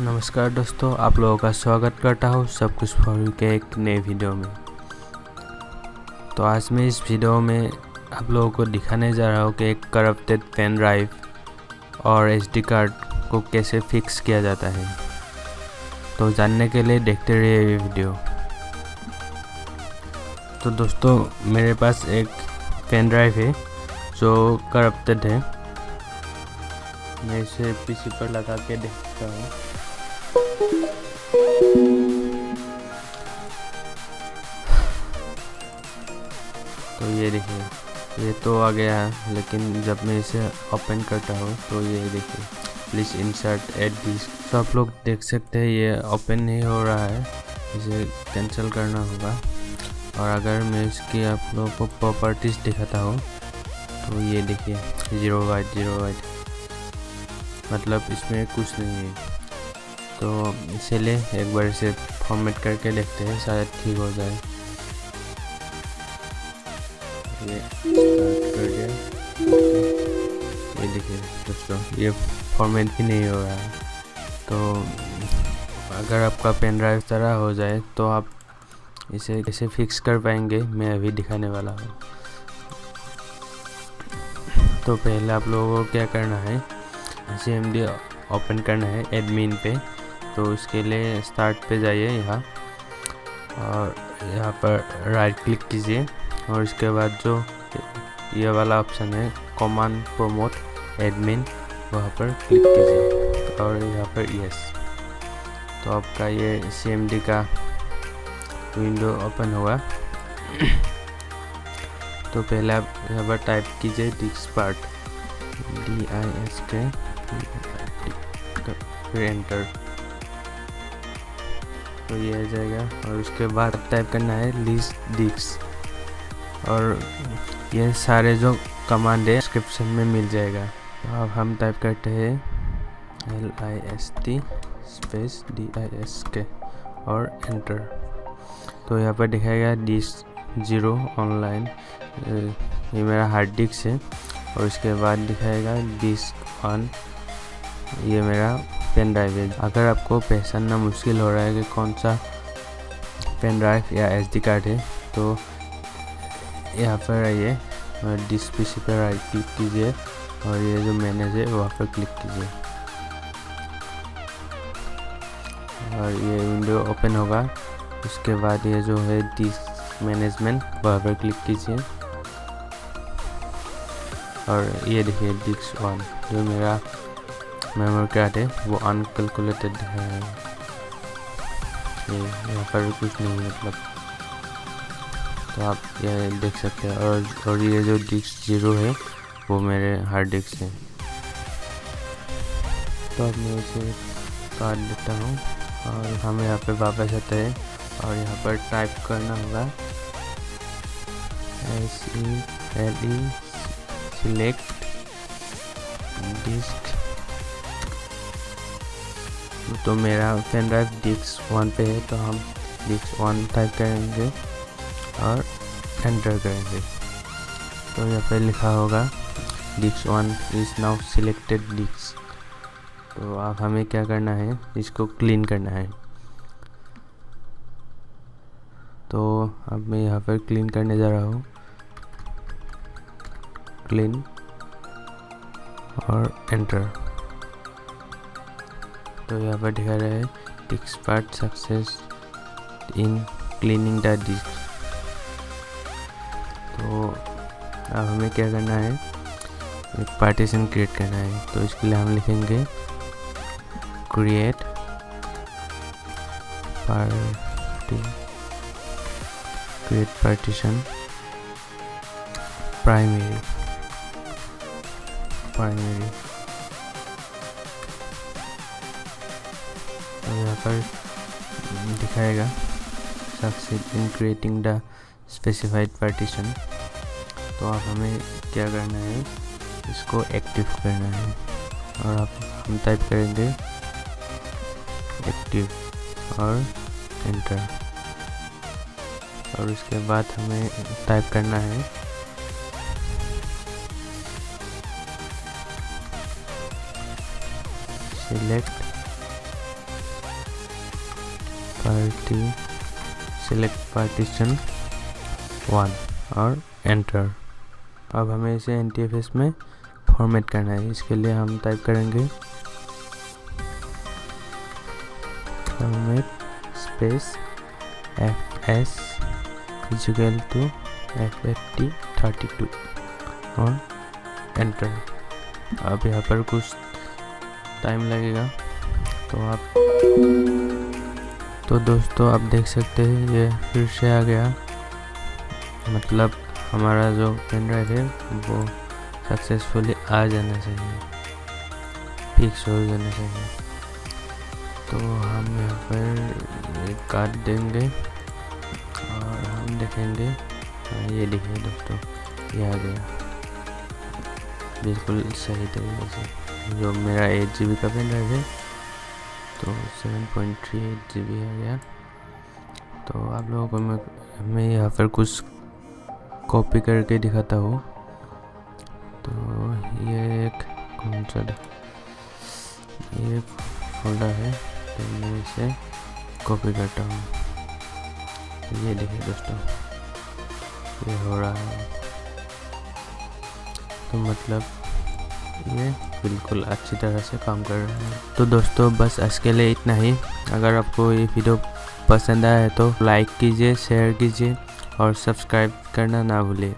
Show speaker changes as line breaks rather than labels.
नमस्कार दोस्तों, आप लोगों का स्वागत करता हूँ सब कुछ फॉर यू के एक नए वीडियो में। तो आज मैं इस वीडियो में आप लोगों को दिखाने जा रहा हूँ कि एक करप्टेड पेन ड्राइव और एसडी कार्ड को कैसे फिक्स किया जाता है। तो जानने के लिए देखते रहिए ये वीडियो। तो दोस्तों, मेरे पास एक पेन ड्राइव है जो करप्टेड है। मैं इसे पीसी पर लगा के देखता हूँ। तो ये देखिए, ये तो आ गया है, लेकिन जब मैं इसे ओपन करता हूँ तो ये देखिए, प्लीज़ इंसर्ट एड डिस्क। तो आप लोग देख सकते हैं ये ओपन नहीं हो रहा है, इसे कैंसिल करना होगा। और अगर मैं इसकी आप लोगों को प्रॉपर्टीज़ दिखाता हूँ तो ये देखिए, 0 वाइट, मतलब इसमें कुछ नहीं है। तो इसलिए एक बार इसे फॉर्मेट करके देखते हैं, शायद ठीक हो जाए। ये स्टार्ट कर दिया। ये देखिए दोस्तों, ये फॉर्मेट भी नहीं हो रहा है। तो अगर आपका पेन ड्राइव तरह हो जाए तो आप इसे कैसे फिक्स कर पाएंगे, मैं अभी दिखाने वाला हूँ। तो पहले आप लोगों को क्या करना है, CMD ओपन करना है एडमिन पे। तो उसके लिए स्टार्ट पे जाइए यहाँ, और यहाँ पर राइट क्लिक कीजिए, और इसके बाद जो ये वाला ऑप्शन है कमांड प्रमोट एडमिन, वहाँ पर क्लिक कीजिए और यहाँ पर यस। तो आपका ये CMD का विंडो ओपन होगा। तो पहले आप यहाँ पर टाइप कीजिए डिस्कपार्ट, DISK, फिर एंटर। तो ये आ जाएगा, और उसके बाद टाइप करना है लिस्ट डिस्क, और ये सारे जो कमांड है डिस्क्रिप्शन में मिल जाएगा। तो अब हम टाइप करते हैं LIST स्पेस DISK और एंटर। तो यहाँ पर दिखाएगा डिस्क 0 ऑनलाइन, ये मेरा हार्ड डिस्क है। और इसके बाद दिखाएगा डिस्क 1, ये मेरा पेन ड्राइव है। अगर आपको पहचानना मुश्किल हो रहा है कि कौन सा पेन ड्राइव या SD कार्ड है, तो यहाँ पर आइए, डिस्क पीसी पर राइट क्लिक कीजिए, और ये जो मैनेज है वहाँ पर क्लिक कीजिए, और ये विंडो ओपन होगा। उसके बाद ये जो है डिस्क मैनेजमेंट, वहाँ पर क्लिक कीजिए, और ये देखिए डिस्क 1 जो मेरा मेमोरी कार्ड है वो अनकैलकुलेटेड है। ये यहाँ पर कुछ नहीं है मतलब। तो आप ये देख सकते हैं, और ये जो डिस्क 0 है वो मेरे हार्ड डिस्क है। तो अब मैं इसे काट देता हूँ, और हम यहाँ पे वापस आते हैं, और यहाँ पर टाइप करना होगा SELE सिलेक्ट डिस्क। तो मेरा पेन ड्राइव डिस्क 1 पे है, तो हम डिस्क 1 टाइप करेंगे और एंटर करेंगे। तो यहाँ पे लिखा होगा disk 1 is now selected disk. तो अब हमें क्या करना है, इसको क्लीन करना है। तो अब मैं यहाँ पर क्लीन करने जा रहा हूँ, क्लीन और एंटर। तो यहाँ पर दिखा रहा है diskpart success in cleaning the disk. तो अब हमें क्या करना है, एक पार्टीशन क्रिएट करना है। तो इसके लिए हम लिखेंगे क्रिएट पार्टीशन प्राइमरी। तो यहाँ पर दिखाएगा success in creating the specified partition. तो अब हमें क्या करना है, इसको एक्टिव करना है, और अब हम टाइप करेंगे एक्टिव और एंटर। और उसके बाद हमें टाइप करना है सिलेक्ट सिलेक्ट पार्टीशन 1 और एंटर। अब हमें इसे NTFS में फॉर्मेट करना है। इसके लिए हम टाइप करेंगे format space FS equal to FFT32 और एंटर। अब यहाँ पर कुछ टाइम लगेगा तो दोस्तों आप देख सकते हैं ये फिर से आ गया, मतलब हमारा जो पेन ड्राइव है वो सक्सेसफुली आ जाना चाहिए, फिक्स हो जाना चाहिए। तो हम यहाँ पर एक काट देंगे और हम देखेंगे, ये देखिए दोस्तों ये आ गया बिल्कुल सही तरीके से। जो मेरा 8 GB का पेन ड्राइव है तो 7.38 GB आ गया। तो आप लोगों को मैं यहाँ पर कुछ कॉपी करके दिखाता हूँ। तो ये एक कौन सा ये फोल्डर है, तो मैं इसे कॉपी करता हूँ। ये देखिए दोस्तों ये हो रहा है, तो मतलब ये बिल्कुल अच्छी तरह से काम कर रहा है। तो दोस्तों बस आज के लिए इतना ही। अगर आपको ये वीडियो पसंद आया है तो लाइक कीजिए, शेयर कीजिए और सब्सक्राइब करना ना भूलिए।